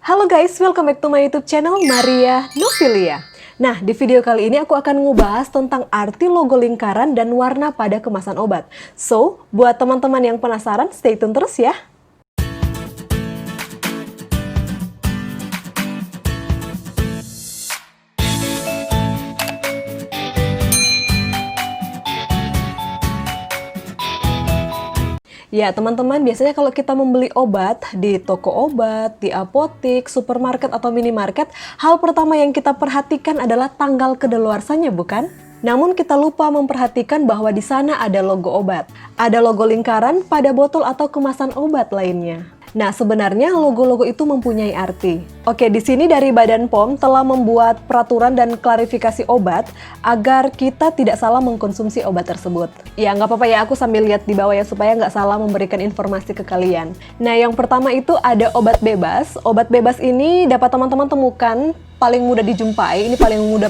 Halo guys, welcome back to my YouTube channel Maria Novilia. Nah, di video kali ini aku akan ngebahas tentang arti logo lingkaran dan warna pada kemasan obat. So, buat teman-teman yang penasaran, stay tune terus ya. Ya, teman-teman, biasanya kalau kita membeli obat di toko obat, di apotik, supermarket, atau minimarket, hal pertama yang kita perhatikan adalah tanggal kedaluarsanya, bukan? Namun kita lupa memperhatikan bahwa di sana ada logo obat. Ada logo lingkaran pada botol atau kemasan obat lainnya. Nah, sebenarnya logo-logo itu mempunyai arti. Oke, di sini dari Badan POM telah membuat peraturan dan klarifikasi obat agar kita tidak salah mengkonsumsi obat tersebut. Ya, nggak apa-apa ya, aku sambil lihat di bawah ya, supaya nggak salah memberikan informasi ke kalian. Nah, yang pertama itu ada obat bebas. Obat bebas ini dapat teman-teman temukan paling mudah dijumpai, ini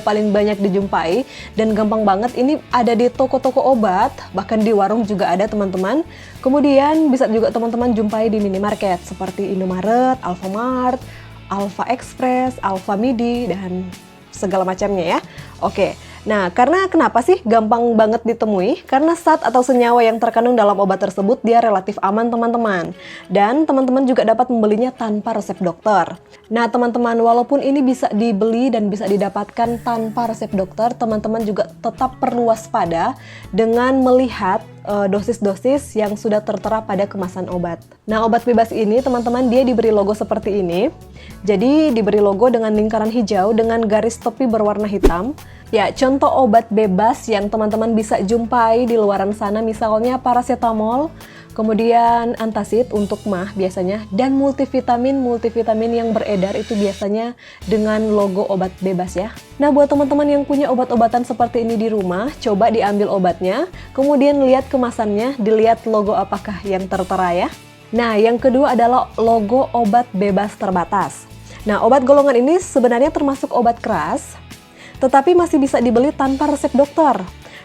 paling banyak dijumpai, dan gampang banget. Ini ada di toko-toko obat, bahkan di warung juga ada teman-teman. Kemudian bisa juga teman-teman jumpai di minimarket seperti Indomaret, Alfamart, Alfa Express, Alfa Midi, dan segala macamnya ya. Oke, nah karena kenapa sih gampang banget ditemui? Karena zat atau senyawa yang terkandung dalam obat tersebut dia relatif aman teman-teman. Dan teman-teman juga dapat membelinya tanpa resep dokter. Nah teman-teman, walaupun ini bisa dibeli dan bisa didapatkan tanpa resep dokter, teman-teman juga tetap perlu waspada dengan melihat dosis-dosis yang sudah tertera pada kemasan obat. Nah, obat bebas ini teman-teman dia diberi logo seperti ini. Jadi diberi logo dengan lingkaran hijau dengan garis tepi berwarna hitam. Ya, contoh obat bebas yang teman-teman bisa jumpai di luaran sana misalnya paracetamol, kemudian antacid untuk mah biasanya, dan multivitamin yang beredar itu biasanya dengan logo obat bebas ya. Nah, buat teman-teman yang punya obat-obatan seperti ini di rumah, coba diambil obatnya, kemudian lihat kemasannya, dilihat logo apakah yang tertera ya. Nah, yang kedua adalah logo obat bebas terbatas. Nah, obat golongan ini sebenarnya termasuk obat keras, tetapi masih bisa dibeli tanpa resep dokter.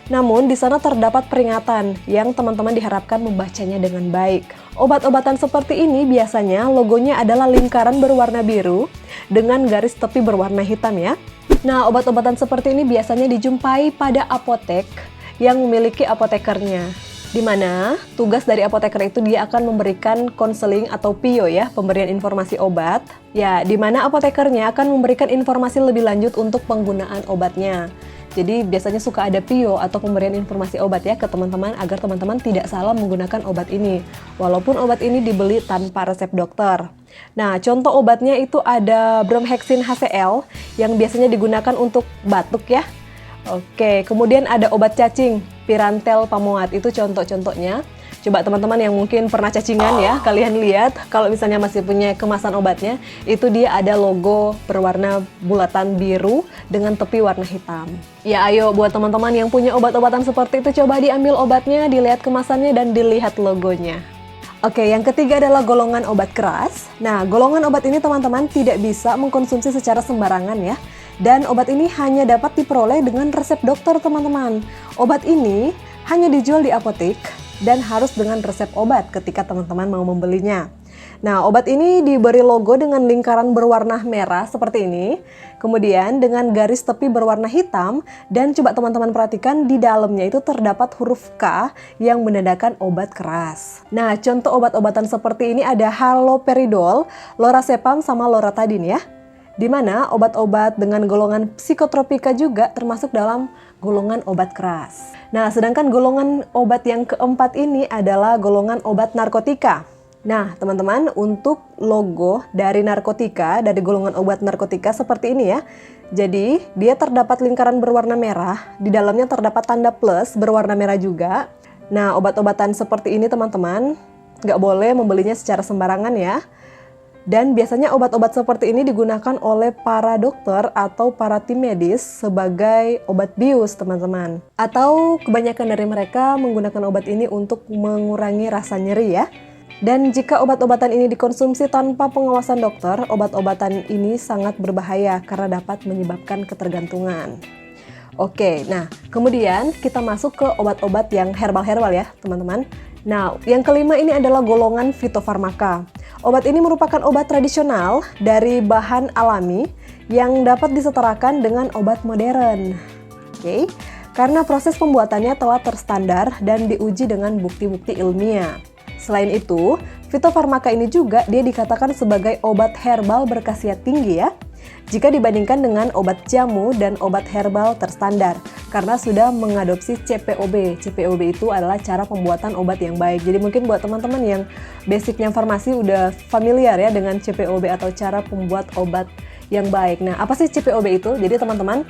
Namun, di sana terdapat peringatan yang teman-teman diharapkan membacanya dengan baik. Obat-obatan seperti ini biasanya logonya adalah lingkaran berwarna biru dengan garis tepi berwarna hitam ya. Nah, obat-obatan seperti ini biasanya dijumpai pada apotek yang memiliki apotekernya. Di mana tugas dari apoteker itu dia akan memberikan konseling atau PIO ya, pemberian informasi obat. Ya, di mana apotekernya akan memberikan informasi lebih lanjut untuk penggunaan obatnya. Jadi biasanya suka ada PIO atau pemberian informasi obat ya ke teman-teman agar teman-teman tidak salah menggunakan obat ini. Walaupun obat ini dibeli tanpa resep dokter. Nah, contoh obatnya itu ada Bromhexin HCl yang biasanya digunakan untuk batuk ya. Oke, kemudian ada obat cacing, Pirantel Pamoat, itu contoh-contohnya. Coba teman-teman yang mungkin pernah cacingan ya, kalian lihat kalau misalnya masih punya kemasan obatnya, itu dia ada logo berwarna bulatan biru dengan tepi warna hitam. Ya ayo buat teman-teman yang punya obat-obatan seperti itu, coba diambil obatnya, dilihat kemasannya, dan dilihat logonya. Oke, yang ketiga adalah golongan obat keras. Nah, golongan obat ini teman-teman tidak bisa mengkonsumsi secara sembarangan ya. Dan obat ini hanya dapat diperoleh dengan resep dokter teman-teman. Obat ini hanya dijual di apotek dan harus dengan resep obat ketika teman-teman mau membelinya. Nah, obat ini diberi logo dengan lingkaran berwarna merah seperti ini. Kemudian dengan garis tepi berwarna hitam. Dan coba teman-teman perhatikan di dalamnya itu terdapat huruf K yang menandakan obat keras. Nah, contoh obat-obatan seperti ini ada haloperidol, lorazepam, sama loratadine ya. Di mana obat-obat dengan golongan psikotropika juga termasuk dalam golongan obat keras. Nah, sedangkan golongan obat yang keempat ini adalah golongan obat narkotika. Nah, teman-teman, untuk logo dari narkotika, dari golongan obat narkotika seperti ini ya. Jadi, dia terdapat lingkaran berwarna merah, di dalamnya terdapat tanda plus berwarna merah juga. Nah, obat-obatan seperti ini teman-teman, nggak boleh membelinya secara sembarangan ya. Dan biasanya obat-obat seperti ini digunakan oleh para dokter atau para tim medis sebagai obat bius teman-teman. Atau kebanyakan dari mereka menggunakan obat ini untuk mengurangi rasa nyeri ya. Dan jika obat-obatan ini dikonsumsi tanpa pengawasan dokter, obat-obatan ini sangat berbahaya karena dapat menyebabkan ketergantungan. Oke, nah kemudian kita masuk ke obat-obat yang herbal-herbal ya teman-teman. Nah, yang kelima ini adalah golongan fitofarmaka. Obat ini merupakan obat tradisional dari bahan alami yang dapat disetarakan dengan obat modern. Oke, karena proses pembuatannya telah terstandar dan diuji dengan bukti-bukti ilmiah. Selain itu, fitofarmaka ini juga dia dikatakan sebagai obat herbal berkhasiat tinggi ya, jika dibandingkan dengan obat jamu dan obat herbal terstandar, karena sudah mengadopsi CPOB. CPOB itu adalah cara pembuatan obat yang baik. Jadi mungkin buat teman-teman yang basicnya farmasi udah familiar ya dengan CPOB atau cara pembuat obat yang baik. Nah, apa sih CPOB itu? Jadi teman-teman,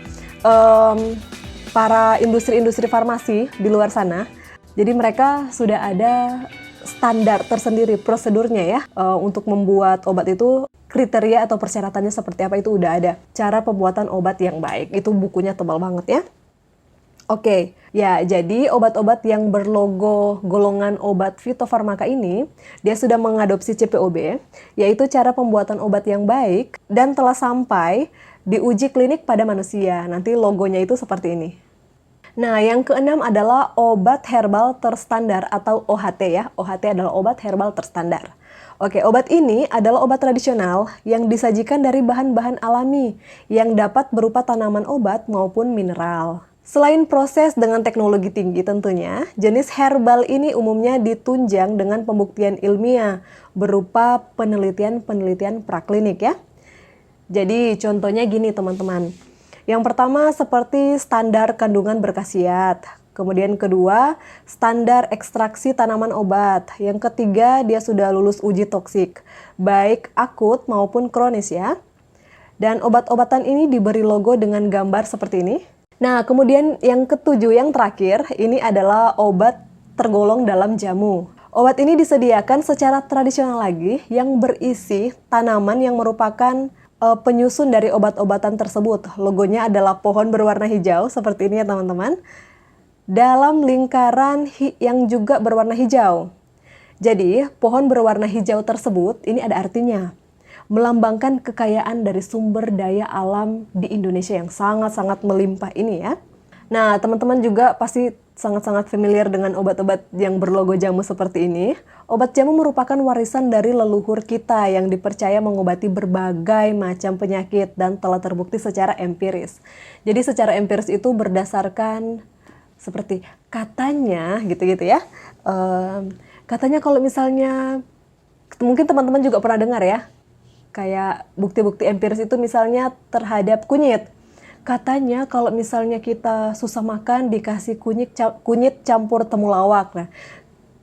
para industri-industri farmasi di luar sana, jadi mereka sudah ada standar tersendiri prosedurnya ya, untuk membuat obat itu kriteria atau persyaratannya seperti apa itu udah ada. Cara pembuatan obat yang baik, itu bukunya tebal banget ya. Oke, ya jadi obat-obat yang berlogo golongan obat fitofarmaka ini, dia sudah mengadopsi CPOB, yaitu cara pembuatan obat yang baik dan telah sampai di uji klinik pada manusia. Nanti logonya itu seperti ini. Nah, yang keenam adalah obat herbal terstandar atau OHT ya. OHT adalah obat herbal terstandar. Oke, obat ini adalah obat tradisional yang disajikan dari bahan-bahan alami yang dapat berupa tanaman obat maupun mineral. Selain proses dengan teknologi tinggi tentunya, jenis herbal ini umumnya ditunjang dengan pembuktian ilmiah berupa penelitian-penelitian praklinik ya. Jadi contohnya gini teman-teman. Yang pertama seperti standar kandungan berkhasiat. Kemudian kedua, standar ekstraksi tanaman obat. Yang ketiga, dia sudah lulus uji toksik, baik akut maupun kronis ya. Dan obat-obatan ini diberi logo dengan gambar seperti ini. Nah, kemudian yang ketujuh, yang terakhir, ini adalah obat tergolong dalam jamu. Obat ini disediakan secara tradisional lagi yang berisi tanaman yang merupakan penyusun dari obat-obatan tersebut. Logonya adalah pohon berwarna hijau, seperti ini ya teman-teman. Dalam lingkaran yang juga berwarna hijau. Jadi, pohon berwarna hijau tersebut, ini ada artinya. Melambangkan kekayaan dari sumber daya alam di Indonesia yang sangat-sangat melimpah ini ya. Nah, teman-teman juga pasti sangat-sangat familiar dengan obat-obat yang berlogo jamu seperti ini. Obat jamu merupakan warisan dari leluhur kita yang dipercaya mengobati berbagai macam penyakit dan telah terbukti secara empiris. Jadi secara empiris itu berdasarkan seperti katanya gitu-gitu ya. Katanya kalau misalnya, mungkin teman-teman juga pernah dengar ya, kayak bukti-bukti empiris itu misalnya terhadap kunyit. Katanya kalau misalnya kita susah makan dikasih kunyit campur temulawak. Nah,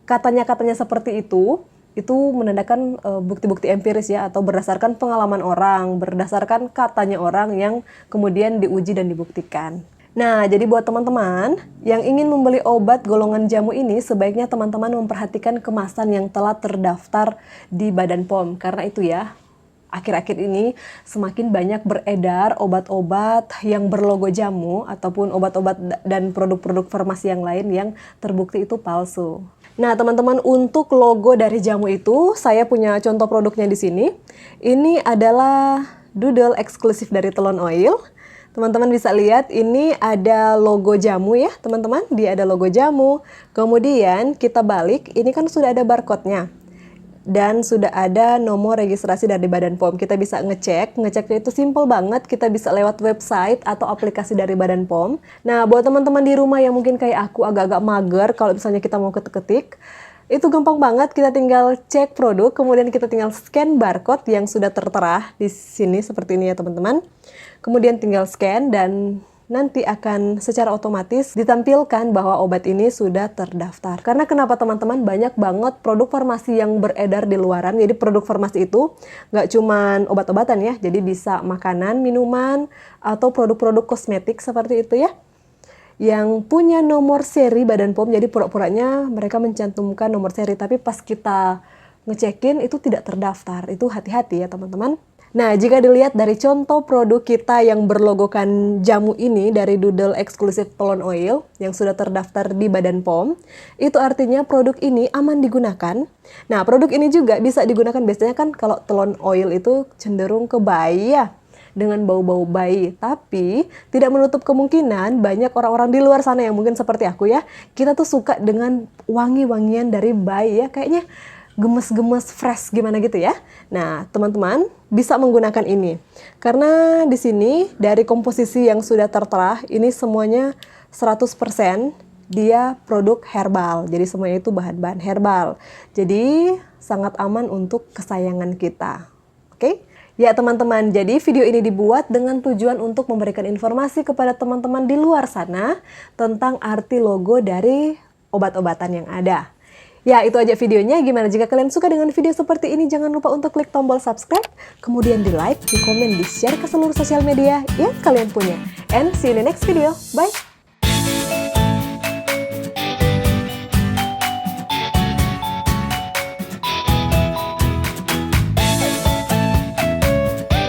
katanya seperti itu menandakan bukti-bukti empiris ya, atau berdasarkan pengalaman orang, berdasarkan katanya orang yang kemudian diuji dan dibuktikan. Nah, jadi buat teman-teman yang ingin membeli obat golongan jamu ini, sebaiknya teman-teman memperhatikan kemasan yang telah terdaftar di Badan POM. Karena itu ya, akhir-akhir ini semakin banyak beredar obat-obat yang berlogo jamu ataupun obat-obat dan produk-produk farmasi yang lain yang terbukti itu palsu. Nah, teman-teman, untuk logo dari jamu itu saya punya contoh produknya di sini. Ini adalah doodle eksklusif dari Telon Oil. Teman-teman bisa lihat ini ada logo jamu ya, teman-teman. Dia ada logo jamu. Kemudian kita balik, ini kan sudah ada barcode-nya. Dan sudah ada nomor registrasi dari Badan POM. Kita bisa ngeceknya itu simple banget. Kita bisa lewat website atau aplikasi dari Badan POM. Nah, buat teman-teman di rumah yang mungkin kayak aku agak-agak mager kalau misalnya kita mau ketik-ketik, itu gampang banget. Kita tinggal cek produk, kemudian kita tinggal scan barcode yang sudah tertera di sini seperti ini ya teman-teman. Kemudian tinggal scan dan nanti akan secara otomatis ditampilkan bahwa obat ini sudah terdaftar. Karena kenapa teman-teman, banyak banget produk farmasi yang beredar di luaran. Jadi produk farmasi itu nggak cuman obat-obatan ya, jadi bisa makanan, minuman, atau produk-produk kosmetik seperti itu ya, yang punya nomor seri Badan POM. Jadi pura-puranya mereka mencantumkan nomor seri, tapi pas kita ngecekin itu tidak terdaftar. Itu hati-hati ya teman-teman. Nah, jika dilihat dari contoh produk kita yang berlogokan jamu ini dari Doodle eksklusif Telon Oil yang sudah terdaftar di Badan POM, itu artinya produk ini aman digunakan. Nah, produk ini juga bisa digunakan, biasanya kan kalau Telon Oil itu cenderung ke bayi ya, dengan bau-bau bayi. Tapi tidak menutup kemungkinan banyak orang-orang di luar sana yang mungkin seperti aku ya, kita tuh suka dengan wangi-wangian dari bayi ya, kayaknya gemes-gemes fresh gimana gitu ya. Nah, teman-teman bisa menggunakan ini. Karena di sini dari komposisi yang sudah tertera, ini semuanya 100% dia produk herbal. Jadi semuanya itu bahan-bahan herbal. Jadi sangat aman untuk kesayangan kita. Oke? Ya teman-teman, jadi video ini dibuat dengan tujuan untuk memberikan informasi kepada teman-teman di luar sana tentang arti logo dari obat-obatan yang ada. Ya, itu aja videonya. Gimana jika kalian suka dengan video seperti ini? Jangan lupa untuk klik tombol subscribe, kemudian di like, di komen, di share ke seluruh sosial media yang kalian punya. And see you in the next video. Bye!